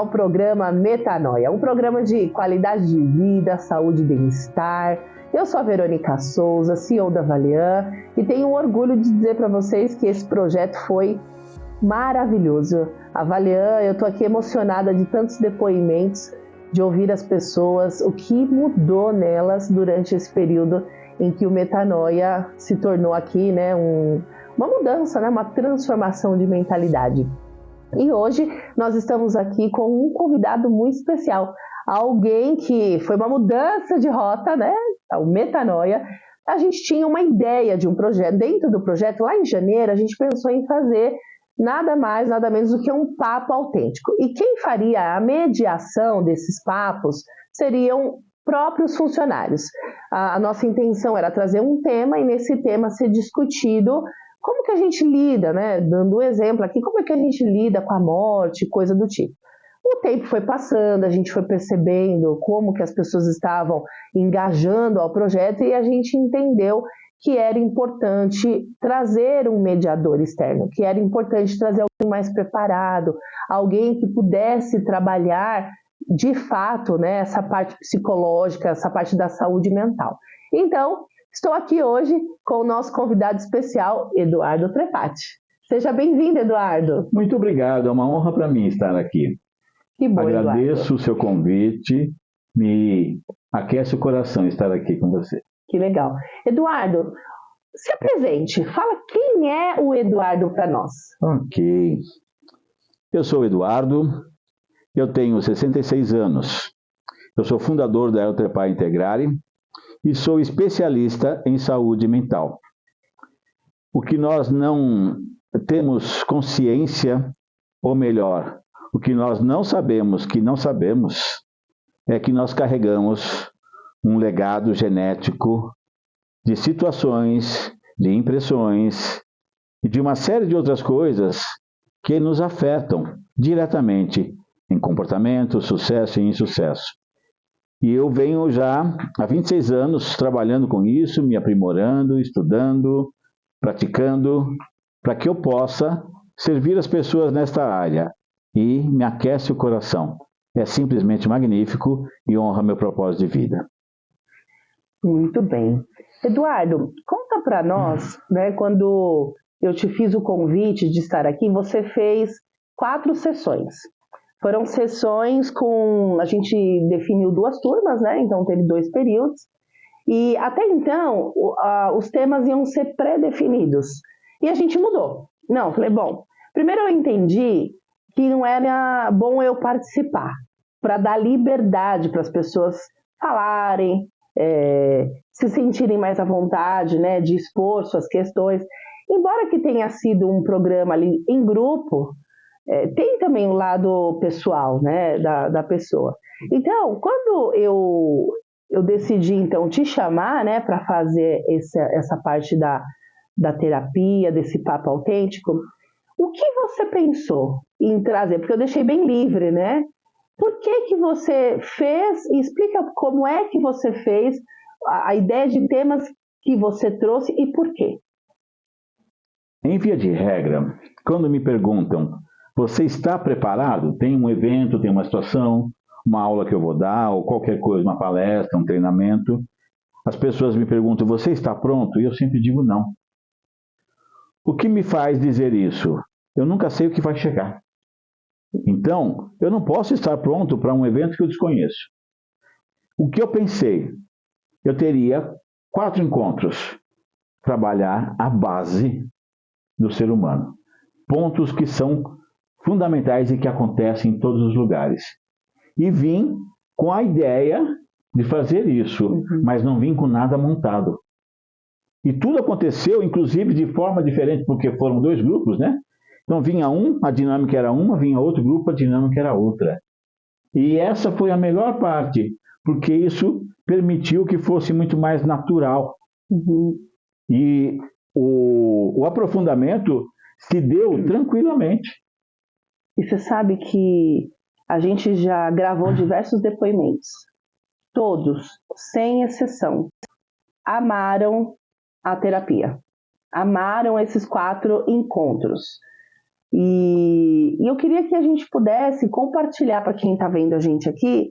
ao programa Metanoia, um programa de qualidade de vida, saúde e bem-estar. Eu sou a Verônica Souza, CEO da Valian, e tenho orgulho de dizer para vocês que esse projeto foi maravilhoso. A Valian, eu estou aqui emocionada de tantos depoimentos, de ouvir as pessoas, o que mudou nelas durante esse período em que o Metanoia se tornou aqui, né, uma mudança, né, uma transformação de mentalidade. E hoje nós estamos aqui com um convidado muito especial, alguém que foi uma mudança de rota, né, o Metanoia. A gente tinha uma ideia de um projeto, dentro do projeto, lá em janeiro, a gente pensou em fazer nada mais, nada menos do que um papo autêntico. E quem faria a mediação desses papos seriam próprios funcionários. A nossa intenção era trazer um tema e nesse tema ser discutido como que a gente lida, né? Dando um exemplo aqui, como é que a gente lida com a morte, coisa do tipo. O tempo foi passando, a gente foi percebendo como que as pessoas estavam engajando ao projeto e a gente entendeu que era importante trazer um mediador externo, que era importante trazer alguém mais preparado, alguém que pudesse trabalhar de fato, né, essa parte psicológica, essa parte da saúde mental. Então, estou aqui hoje com o nosso convidado especial, Eduardo Trepatti. Seja bem-vindo, Eduardo. Muito obrigado, é uma honra para mim estar aqui. Que bom, Agradeço Eduardo. O seu convite, me aquece o coração estar aqui com você. Que legal. Eduardo, se apresente, fala quem é o Eduardo para nós. Ok. Eu sou o Eduardo, eu tenho 66 anos. Eu sou fundador da Eletrepar Integrare e sou especialista em saúde mental. O que nós não temos consciência, ou melhor, o que nós não sabemos que não sabemos, é que nós carregamos um legado genético de situações, de impressões e de uma série de outras coisas que nos afetam diretamente em comportamento, sucesso e insucesso. E eu venho já há 26 anos trabalhando com isso, me aprimorando, estudando, praticando, para que eu possa servir as pessoas nesta área. E me aquece o coração. É simplesmente magnífico e honra meu propósito de vida. Muito bem. Eduardo, conta para nós, né, quando eu te fiz o convite de estar aqui, você fez 4 sessões. Foram sessões a gente definiu 2 turmas, né, então teve 2 períodos, e até então os temas iam ser pré-definidos, e a gente mudou. Não, falei, bom, primeiro eu entendi que não era bom eu participar, para dar liberdade para as pessoas falarem, se sentirem mais à vontade, né, de expor suas questões. Embora que tenha sido um programa ali em grupo, tem também o lado pessoal, né, da pessoa. Então, quando eu decidi então te chamar, né, para fazer essa parte da terapia, desse papo autêntico, o que você pensou em trazer? Porque eu deixei bem livre, né? Por que você fez? E explica como é que você fez a ideia de temas que você trouxe e por quê. Em via de regra, quando me perguntam, você está preparado? Tem um evento, tem uma situação, uma aula que eu vou dar, ou qualquer coisa, uma palestra, um treinamento. As pessoas me perguntam, você está pronto? E eu sempre digo não. O que me faz dizer isso? Eu nunca sei o que vai chegar. Então, eu não posso estar pronto para um evento que eu desconheço. O que eu pensei? Eu teria 4 encontros. Trabalhar a base do ser humano. Pontos que são fundamentais e que acontecem em todos os lugares. E vim com a ideia de fazer isso, mas não vim com nada montado. E tudo aconteceu, inclusive, de forma diferente, porque foram 2 grupos, né? Então vinha a dinâmica era uma, vinha outro grupo, a dinâmica era outra. E essa foi a melhor parte, porque isso permitiu que fosse muito mais natural. E o aprofundamento se deu tranquilamente. E você sabe que a gente já gravou diversos depoimentos. Todos, sem exceção, amaram a terapia. Amaram esses 4 encontros. E eu queria que a gente pudesse compartilhar para quem está vendo a gente aqui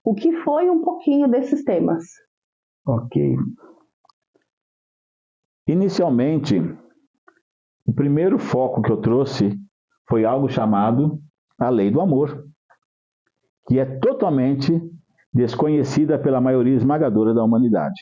o que foi um pouquinho desses temas. Ok. Inicialmente, o primeiro foco que eu trouxe foi algo chamado a lei do amor, que é totalmente desconhecida pela maioria esmagadora da humanidade.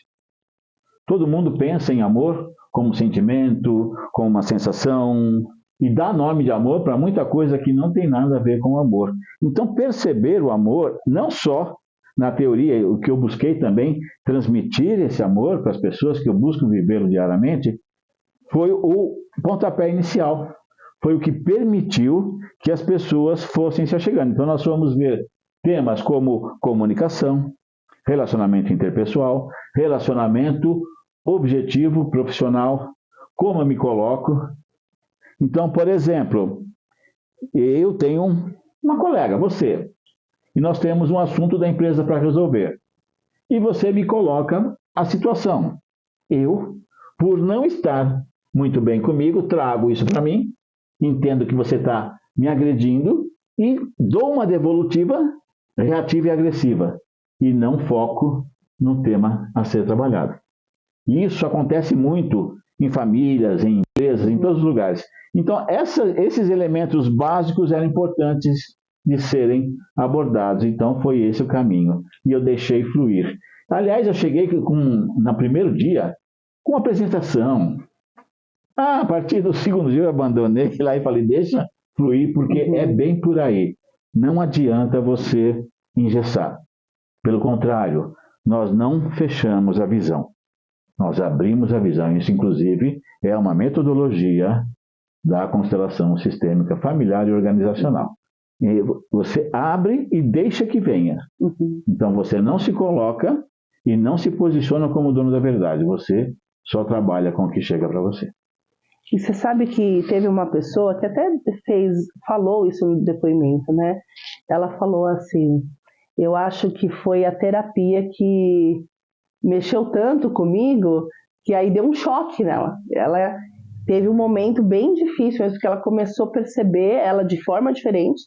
Todo mundo pensa em amor como sentimento, como uma sensação, e dá nome de amor para muita coisa que não tem nada a ver com o amor. Então, perceber o amor, não só na teoria, o que eu busquei também, transmitir esse amor para as pessoas, que eu busco vivê-lo diariamente, foi o pontapé inicial. Foi o que permitiu que as pessoas fossem se achegando. Então, nós vamos ver temas como comunicação, relacionamento interpessoal, relacionamento objetivo, profissional, como eu me coloco. Então, por exemplo, eu tenho uma colega, você, e nós temos um assunto da empresa para resolver. E você me coloca a situação. Eu, por não estar muito bem comigo, trago isso para mim, entendo que você está me agredindo e dou uma devolutiva reativa e agressiva. E não foco no tema a ser trabalhado. E isso acontece muito em famílias, em empresas, em todos os lugares. Então, esses elementos básicos eram importantes de serem abordados. Então, foi esse o caminho. E eu deixei fluir. Aliás, eu cheguei no primeiro dia com uma apresentação. A partir do segundo dia eu abandonei lá e falei, deixa fluir, porque é bem por aí. Não adianta você engessar. Pelo contrário, nós não fechamos a visão. Nós abrimos a visão. Isso, inclusive, é uma metodologia da constelação sistêmica familiar e organizacional. E você abre e deixa que venha. Então, você não se coloca e não se posiciona como dono da verdade. Você só trabalha com o que chega para você. E você sabe que teve uma pessoa que até falou isso no depoimento, né? Ela falou assim, eu acho que foi a terapia que mexeu tanto comigo que aí deu um choque nela. Ela teve um momento bem difícil, mesmo que ela começou a perceber ela de forma diferente.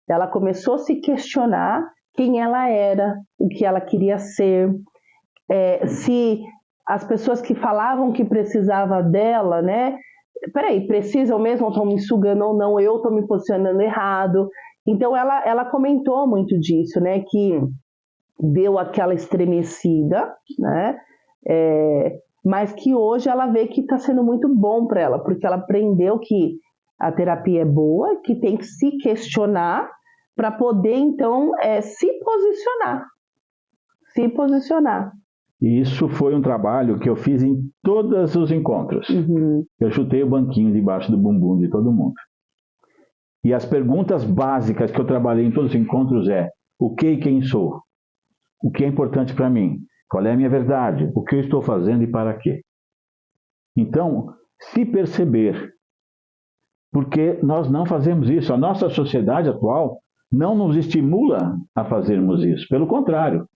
Ela começou a se questionar quem ela era, o que ela queria ser, se as pessoas que falavam que precisava dela, né? Peraí, precisam mesmo, estão me sugando ou não, eu estou me posicionando errado. Então ela comentou muito disso, né? Que deu aquela estremecida, né? Mas que hoje ela vê que está sendo muito bom para ela, porque ela aprendeu que a terapia é boa, que tem que se questionar para poder, então, se posicionar. Se posicionar. E isso foi um trabalho que eu fiz em todos os encontros. Eu chutei o banquinho debaixo do bumbum de todo mundo. E as perguntas básicas que eu trabalhei em todos os encontros o que e quem sou? O que é importante para mim? Qual é a minha verdade? O que eu estou fazendo e para quê? Então, se perceber, porque nós não fazemos isso. A nossa sociedade atual não nos estimula a fazermos isso. Pelo contrário,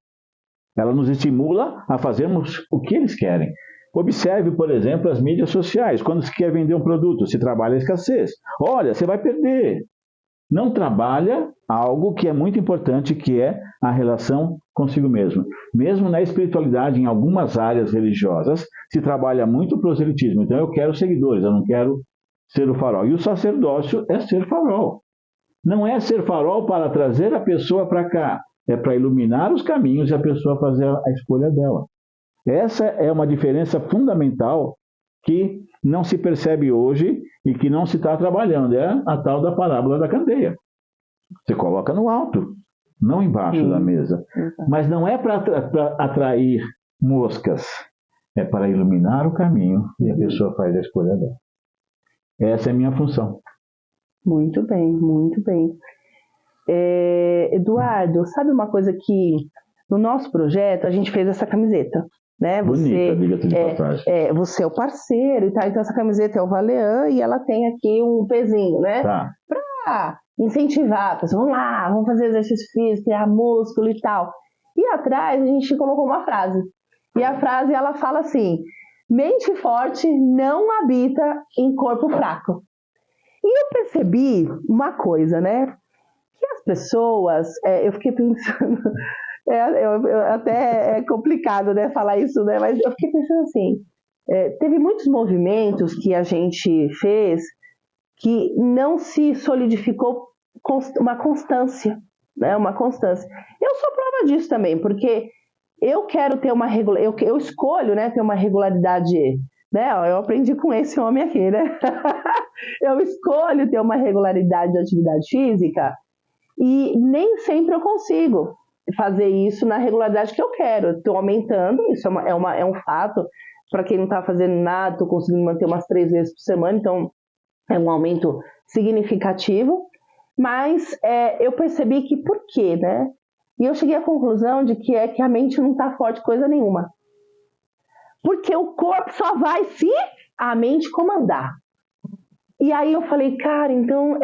ela nos estimula a fazermos o que eles querem. Observe, por exemplo, as mídias sociais. Quando se quer vender um produto, se trabalha a escassez. Olha, você vai perder. Não trabalha algo que é muito importante, que é a relação consigo mesmo. Mesmo na espiritualidade, em algumas áreas religiosas, se trabalha muito o proselitismo. Então, eu quero seguidores, eu não quero ser o farol. E o sacerdócio é ser farol. Não é ser farol para trazer a pessoa para cá. É para iluminar os caminhos e a pessoa fazer a escolha dela. Essa é uma diferença fundamental que não se percebe hoje e que não se está trabalhando. É a tal da parábola da candeia. Você coloca no alto, não embaixo da mesa. Mas não é para atrair moscas. É para iluminar o caminho e a pessoa faz a escolha dela. Essa é a minha função. Muito bem, muito bem. Eduardo, sabe uma coisa que no nosso projeto a gente fez essa camiseta, né? Bonita, diga-se de passagem. Você é o parceiro e tal, então essa camiseta é o Valean e ela tem aqui um pezinho, né? Tá. Pra incentivar a pessoa, vamos lá, vamos fazer exercício físico, criar músculo e tal. E atrás a gente colocou uma frase. E a frase ela fala assim: mente forte não habita em corpo fraco. E eu percebi uma coisa, né? Que as pessoas, eu fiquei pensando, até é complicado, né, falar isso, né? Mas eu fiquei pensando assim, teve muitos movimentos que a gente fez que não se solidificou uma constância, né? Uma constância. Eu sou prova disso também, porque eu quero ter uma regularidade, eu escolho, né, ter uma regularidade, né? Eu aprendi com esse homem aqui, né? Eu escolho ter uma regularidade de atividade física e nem sempre eu consigo fazer isso na regularidade que eu quero. Estou aumentando, isso é um fato. Para quem não está fazendo nada, estou conseguindo manter umas 3 vezes por semana, então é um aumento significativo. Mas eu percebi que por quê, né? E eu cheguei à conclusão de que a mente não está forte coisa nenhuma. Porque o corpo só vai se a mente comandar. E aí eu falei, cara, então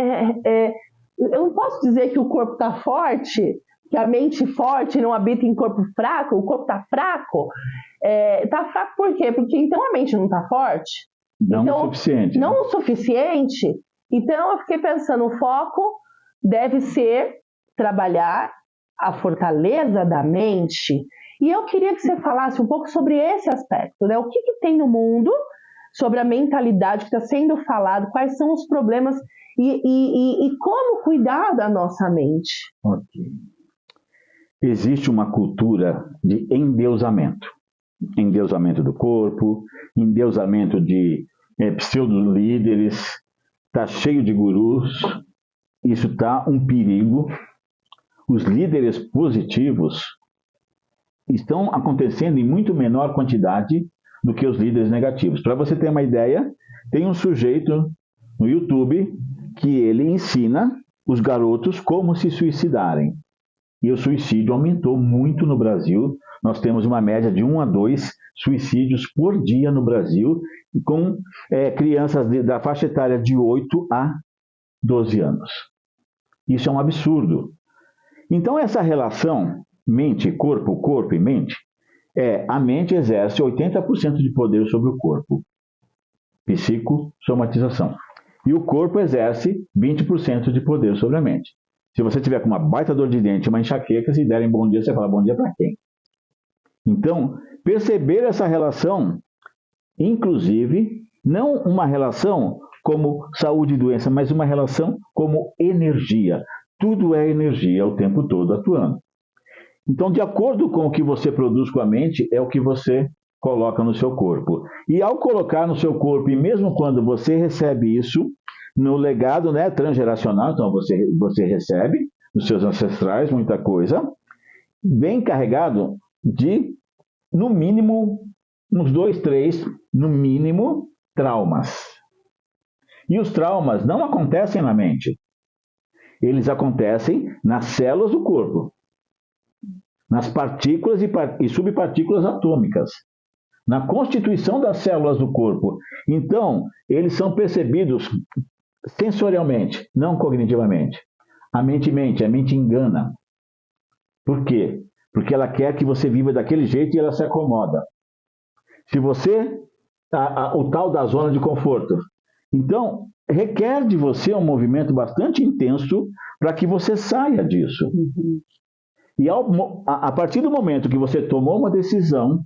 eu não posso dizer que o corpo está forte, que a mente forte não habita em corpo fraco, o corpo está fraco. Está fraco por quê? Porque então a mente não está forte? Não então, o suficiente. Não o suficiente. Então eu fiquei pensando, o foco deve ser trabalhar a fortaleza da mente. E eu queria que você falasse um pouco sobre esse aspecto, né? O que tem no mundo sobre a mentalidade que está sendo falado, quais são os problemas e como cuidar da nossa mente. Ok. Existe uma cultura de endeusamento. Endeusamento do corpo, endeusamento de pseudo-líderes, está cheio de gurus, isso está um perigo. Os líderes positivos estão acontecendo em muito menor quantidade do que os líderes negativos. Para você ter uma ideia, tem um sujeito no YouTube que ele ensina os garotos como se suicidarem. E o suicídio aumentou muito no Brasil. Nós temos uma média de 1 a 2 suicídios por dia no Brasil, com crianças da faixa etária de 8 a 12 anos. Isso é um absurdo. Então, essa relação mente-corpo, corpo e mente, a mente exerce 80% de poder sobre o corpo. Psicossomatização. E o corpo exerce 20% de poder sobre a mente. Se você tiver com uma baita dor de dente, uma enxaqueca, se derem bom dia, você fala bom dia para quem? Então, perceber essa relação, inclusive, não uma relação como saúde e doença, mas uma relação como energia. Tudo é energia o tempo todo atuando. Então, de acordo com o que você produz com a mente, é o que você coloca no seu corpo. E ao colocar no seu corpo, e mesmo quando você recebe isso, no legado, né, transgeracional, então você recebe dos seus ancestrais muita coisa, bem carregado de, no mínimo, uns 2, 3, no mínimo, traumas. E os traumas não acontecem na mente. Eles acontecem nas células do corpo, nas partículas e subpartículas atômicas, na constituição das células do corpo. Então, eles são percebidos sensorialmente, não cognitivamente. A mente mente, a mente engana. Por quê? Porque ela quer que você viva daquele jeito e ela se acomoda. Se você... o tal da zona de conforto. Então, requer de você um movimento bastante intenso para que você saia disso. Uhum. E a partir do momento que você tomou uma decisão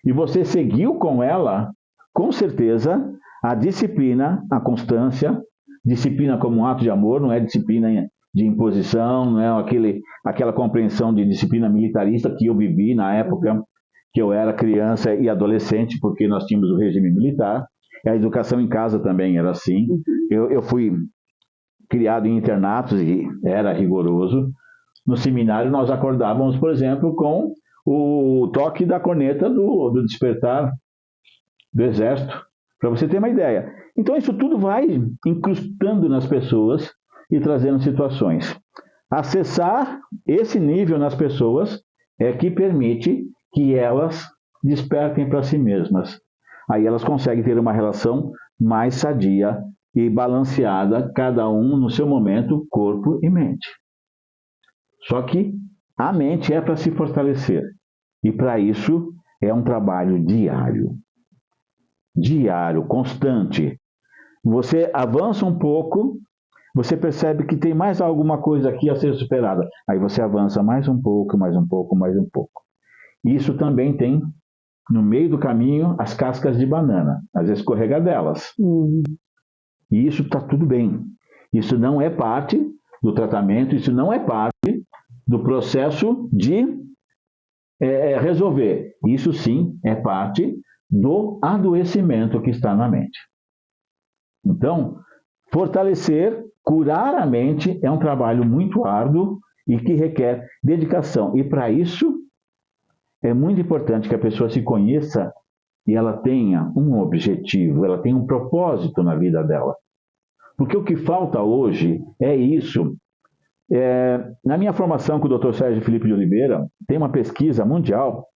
e você seguiu com ela, com certeza, a disciplina, a constância, disciplina como um ato de amor, não é disciplina de imposição, não é aquela compreensão de disciplina militarista que eu vivi na época que eu era criança e adolescente, porque nós tínhamos o regime militar. A educação em casa também era assim. Eu fui criado em internatos e era rigoroso. No seminário nós acordávamos, por exemplo, com o toque da corneta do despertar do exército, para você ter uma ideia. Então isso tudo vai incrustando nas pessoas e trazendo situações. Acessar esse nível nas pessoas é que permite que elas despertem para si mesmas. Aí elas conseguem ter uma relação mais sadia e balanceada, cada um no seu momento, corpo e mente. Só que a mente é para se fortalecer. E para isso é um trabalho diário. Diário, constante. você avança um pouco, você percebe que tem mais alguma coisa aqui a ser superada. Aí você avança mais um pouco, mais um pouco, mais um pouco. Isso também tem, no meio do caminho, as cascas de banana, as escorregadelas. E isso está tudo bem. Isso não é parte do tratamento, isso não é parte do processo de resolver. Isso sim é parte do adoecimento que está na mente. Então, fortalecer, curar a mente é um trabalho muito árduo e que requer dedicação. E para isso, é muito importante que a pessoa se conheça e ela tenha um objetivo, ela tenha um propósito na vida dela. Porque o que falta hoje é isso. Na minha formação com o Dr. Sérgio Felipe de Oliveira, tem uma pesquisa mundial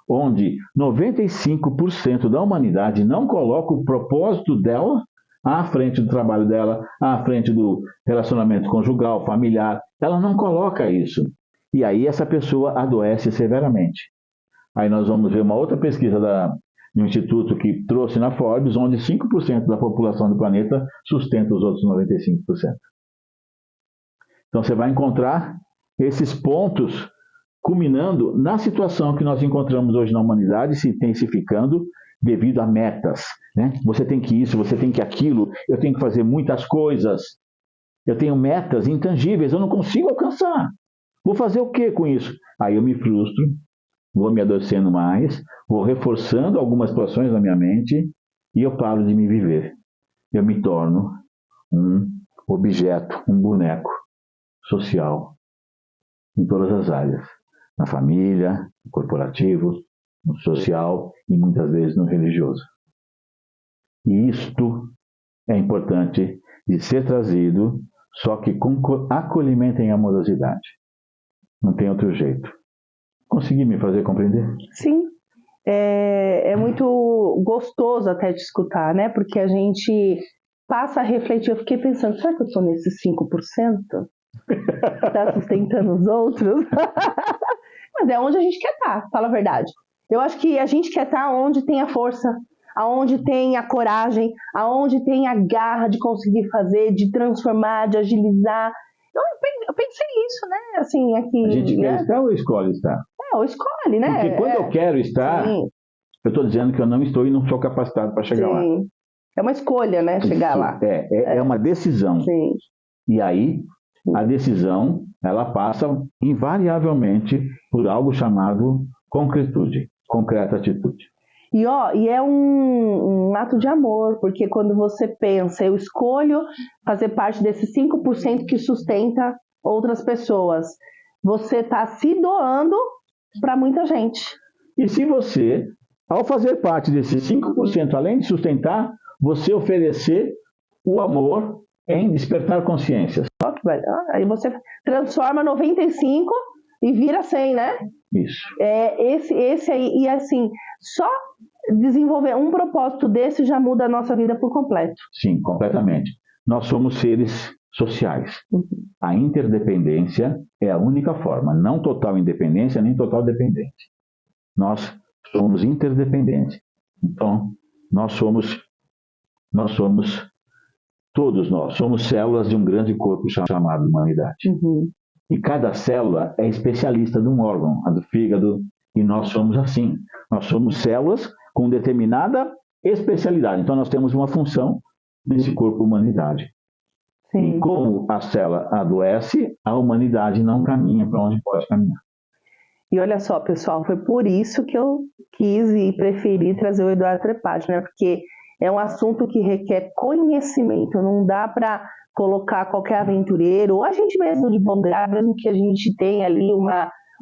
onde 95% da humanidade não coloca o propósito dela à frente do trabalho dela, à frente do relacionamento conjugal, familiar. Ela não coloca isso. E aí essa pessoa adoece severamente. Aí nós vamos ver uma outra pesquisa de um instituto que trouxe na Forbes, onde 5% da população do planeta sustenta os outros 95%. Então você vai encontrar esses pontos culminando na situação que nós encontramos hoje na humanidade, se intensificando devido a metas. Né? Você tem que isso, você tem que aquilo, eu tenho que fazer muitas coisas. Eu tenho metas intangíveis, eu não consigo alcançar. Vou fazer o que com isso? Aí eu me frustro, vou me adoecendo mais, vou reforçando algumas situações na minha mente e eu paro de me viver. Eu me torno um objeto, um boneco social em todas as áreas. Na família, no corporativo, no social e muitas vezes no religioso. E isto é importante de ser trazido, só que com acolhimento e amorosidade. Não tem outro jeito. Consegui me fazer compreender? Sim. É muito gostoso até de escutar, né? Porque a gente passa a refletir. Eu fiquei pensando, será que eu estou nesses 5%? Está sustentando os outros? Mas é onde a gente quer estar, fala a verdade. Eu acho que a gente quer estar onde tem a força, aonde tem a coragem, aonde tem a garra de conseguir fazer, de transformar, de agilizar. Eu pensei nisso, né? Assim, aqui, a gente né? quer estar ou escolhe estar? Ou escolhe, né? Porque quando eu quero estar, sim, eu estou dizendo que eu não estou e não sou capacitado para chegar lá. É uma escolha, né? Chegar lá. É uma decisão. Sim. E aí, a decisão, ela passa invariavelmente por algo chamado concretude, concreta atitude. E é um ato de amor, porque quando você pensa, eu escolho fazer parte desses 5% que sustenta outras pessoas, você está se doando para muita gente. E se você, ao fazer parte desses 5%, além de sustentar, você oferecer o amor em despertar consciências. Aí você transforma 95 e vira 100, né? Isso. Esse aí, e assim, só desenvolver um propósito desse já muda a nossa vida por completo. Sim, completamente. Nós somos seres sociais. A interdependência é a única forma, não total independência nem total dependência. Nós somos interdependentes. Então, todos nós somos células de um grande corpo chamado humanidade. E cada célula é especialista de um órgão, a do fígado, e nós somos assim. Nós somos células com determinada especialidade. Então, nós temos uma função nesse corpo humanidade. Sim. E como a célula adoece, a humanidade não caminha para onde pode caminhar. E olha só, pessoal, foi por isso que eu quis e preferi trazer o Eduardo Trepatti, né? Porque é um assunto que requer conhecimento, não dá para colocar qualquer aventureiro, ou a gente mesmo de bom grado, mesmo que a gente tenha ali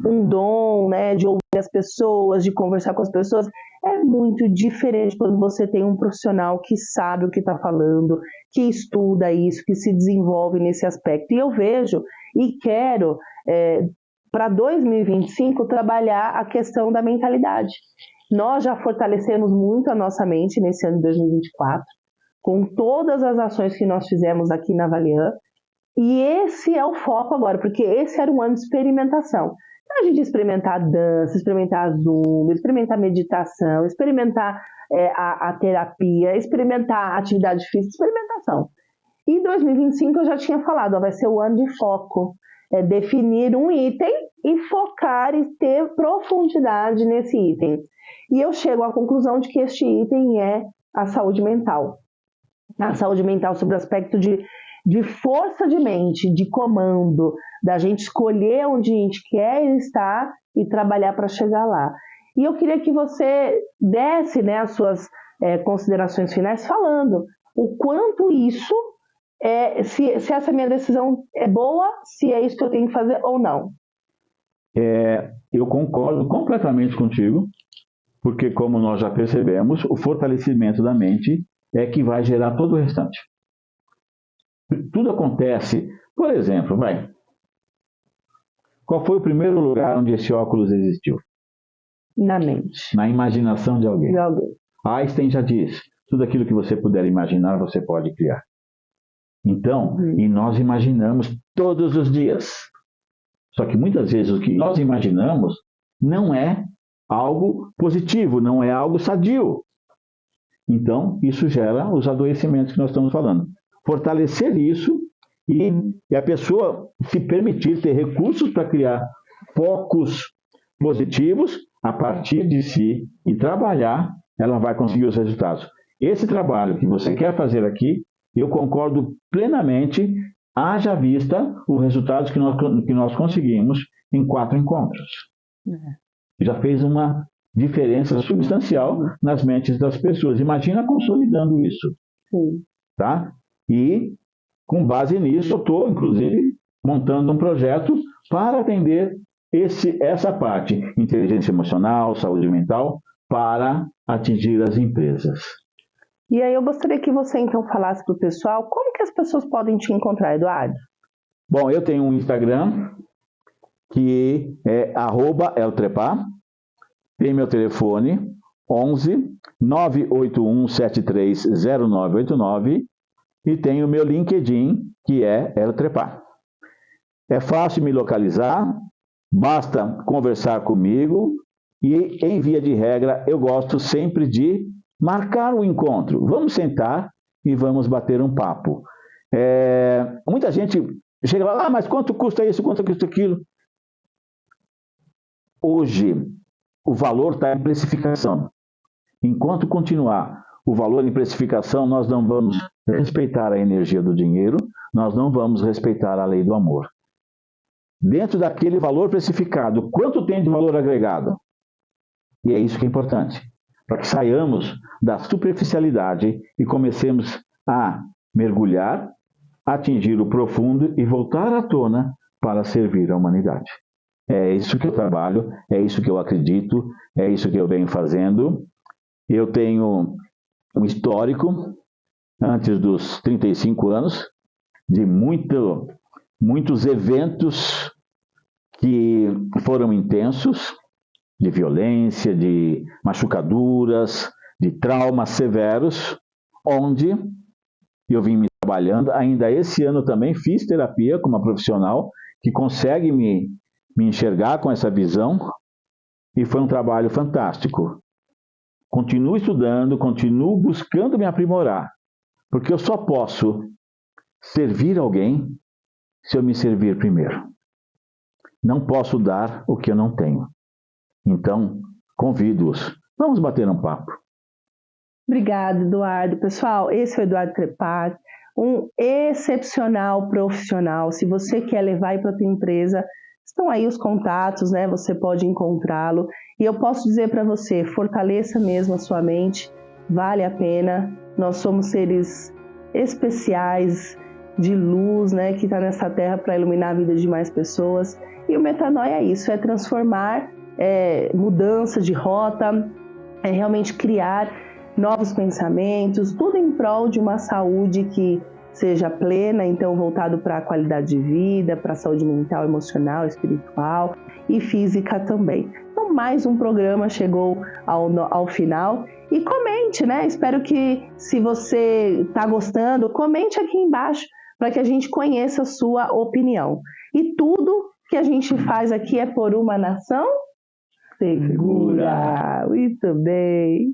um dom, né, de ouvir as pessoas, de conversar com as pessoas. É muito diferente quando você tem um profissional que sabe o que está falando, que estuda isso, que se desenvolve nesse aspecto. E eu vejo e quero, para 2025, trabalhar a questão da mentalidade. Nós já fortalecemos muito a nossa mente nesse ano de 2024, com todas as ações que nós fizemos aqui na Valian, e esse é o foco agora, porque esse era um ano de experimentação. Então, a gente experimentar dança, experimentar zumba, experimentar meditação, experimentar a terapia, experimentar atividade física, experimentação. Em 2025 eu já tinha falado, vai ser o ano de foco, definir um item e focar e ter profundidade nesse item. E eu chego à conclusão de que este item é a saúde mental. A saúde mental sobre o aspecto de força de mente, de comando, da gente escolher onde a gente quer estar e trabalhar para chegar lá. E eu queria que você desse, né, as suas considerações finais falando o quanto isso, se essa minha decisão é boa, se é isso que eu tenho que fazer ou não. Eu concordo completamente contigo, porque como nós já percebemos, o fortalecimento da mente é que vai gerar todo o restante. Tudo acontece, por exemplo, qual foi o primeiro lugar onde esse óculos existiu? Na mente. Na imaginação de alguém. De alguém. Einstein já diz, tudo aquilo que você puder imaginar, você pode criar. Então, e nós imaginamos todos os dias. Só que muitas vezes o que nós imaginamos não é algo positivo, não é algo sadio. Então, isso gera os adoecimentos que nós estamos falando. Fortalecer isso e a pessoa se permitir ter recursos para criar focos positivos a partir de si e trabalhar, ela vai conseguir os resultados. Esse trabalho que você quer fazer aqui, eu concordo plenamente, haja vista os resultados que nós conseguimos em 4 encontros. Já fez uma diferença substancial nas mentes das pessoas. Imagina consolidando isso. Sim. Tá? E, com base nisso, eu estou, inclusive, montando um projeto para atender essa parte, inteligência emocional, saúde mental, para atingir as empresas. E aí eu gostaria que você, então, falasse para o pessoal como que as pessoas podem te encontrar, Eduardo? Bom, eu tenho um Instagram, que é @eltrepar. Tem meu telefone, 11 981 730989, e tem o meu LinkedIn, que é Eltrepar. É fácil me localizar, basta conversar comigo e, em via de regra, eu gosto sempre de marcar o encontro. Vamos sentar e vamos bater um papo. Muita gente chega lá, mas quanto custa isso, quanto custa aquilo? Hoje, o valor está em precificação. Enquanto continuar o valor em precificação, nós não vamos respeitar a energia do dinheiro, nós não vamos respeitar a lei do amor. Dentro daquele valor precificado, quanto tem de valor agregado? E é isso que é importante, para que saiamos da superficialidade e comecemos a mergulhar, atingir o profundo e voltar à tona para servir a humanidade. É isso que eu trabalho, é isso que eu acredito, é isso que eu venho fazendo. Eu tenho um histórico, antes dos 35 anos, de muitos eventos que foram intensos, de violência, de machucaduras, de traumas severos, onde eu vim me trabalhando. Ainda esse ano também fiz terapia com uma profissional que consegue me enxergar com essa visão, e foi um trabalho fantástico. Continuo estudando, continuo buscando me aprimorar, porque eu só posso servir alguém se eu me servir primeiro. Não posso dar o que eu não tenho. Então, convido-os. Vamos bater um papo. Obrigada, Eduardo. Pessoal, esse é o Eduardo Trepar, um excepcional profissional. Se você quer levar para a tua empresa, estão aí os contatos, né? Você pode encontrá-lo. E eu posso dizer para você, fortaleça mesmo a sua mente, vale a pena. Nós somos seres especiais, de luz, né? Que está nessa terra para iluminar a vida de mais pessoas. E o Metanoia é isso, é transformar, mudança de rota, é realmente criar novos pensamentos, tudo em prol de uma saúde que seja plena, então voltado para a qualidade de vida, para a saúde mental, emocional, espiritual e física também. Então, mais um programa chegou ao final. E comente, né? Espero que, se você está gostando, comente aqui embaixo para que a gente conheça a sua opinião. E tudo que a gente faz aqui é por uma nação segura. Muito bem.